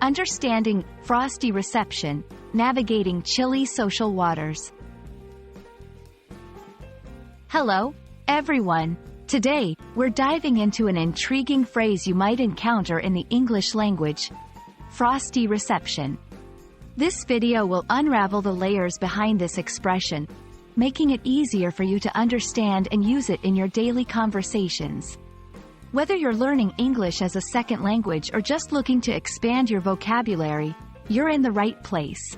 Understanding Frosty Reception, Navigating Chilly Social Waters. Hello, everyone. Today, we're diving into an intriguing phrase you might encounter in the English language: Frosty Reception. This video will unravel the layers behind this expression, making it easier for you to understand and use it in your daily conversations. Whether you're learning English as a second language or just looking to expand your vocabulary, you're in the right place.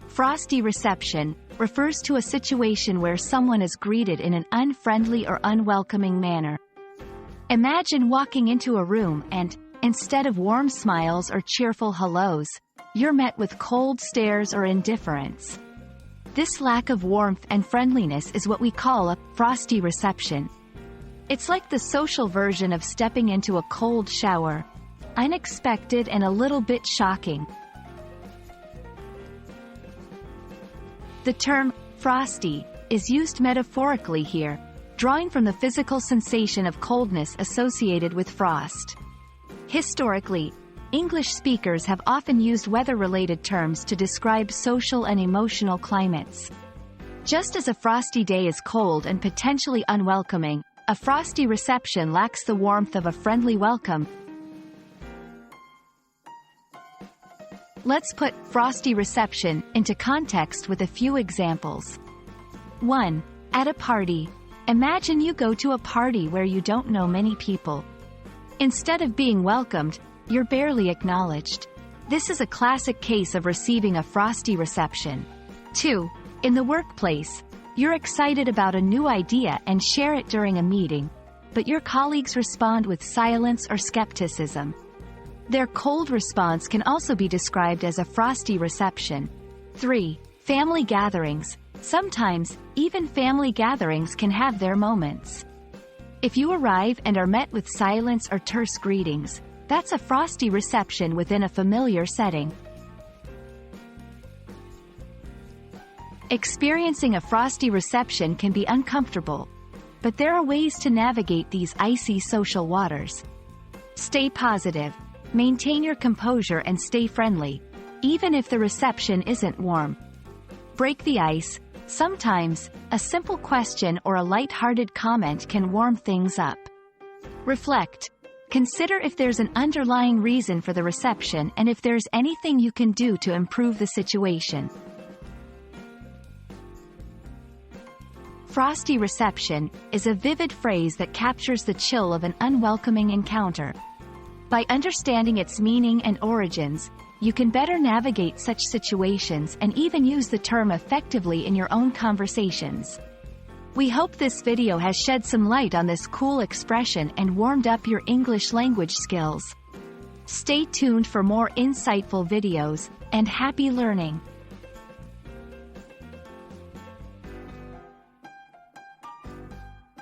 Frosty reception refers to a situation where someone is greeted in an unfriendly or unwelcoming manner. Imagine walking into a room and, instead of warm smiles or cheerful hellos, you're met with cold stares or indifference. This lack of warmth and friendliness is what we call a frosty reception. It's like the social version of stepping into a cold shower. Unexpected and a little bit shocking. The term frosty is used metaphorically here, drawing from the physical sensation of coldness associated with frost. Historically, English speakers have often used weather-related terms to describe social and emotional climates. Just as a frosty day is cold and potentially unwelcoming, a frosty reception lacks the warmth of a friendly welcome. Let's put frosty reception into context with a few examples. 1. At a party. Imagine you go to a party where you don't know many people. Instead of being welcomed, you're barely acknowledged. This is a classic case of receiving a frosty reception. 2. In the workplace. You're excited about a new idea and share it during a meeting, but your colleagues respond with silence or skepticism. Their cold response can also be described as a frosty reception. 3. Family gatherings. Sometimes, even family gatherings can have their moments. If you arrive and are met with silence or terse greetings, that's a frosty reception within a familiar setting. Experiencing a frosty reception can be uncomfortable, but there are ways to navigate these icy social waters. Stay positive, maintain your composure and stay friendly, even if the reception isn't warm. Break the ice. Sometimes, a simple question or a light-hearted comment can warm things up. Reflect. Consider if there's an underlying reason for the reception and if there's anything you can do to improve the situation. Frosty reception is a vivid phrase that captures the chill of an unwelcoming encounter. By understanding its meaning and origins, you can better navigate such situations and even use the term effectively in your own conversations. We hope this video has shed some light on this cool expression and warmed up your English language skills. Stay tuned for more insightful videos, and happy learning!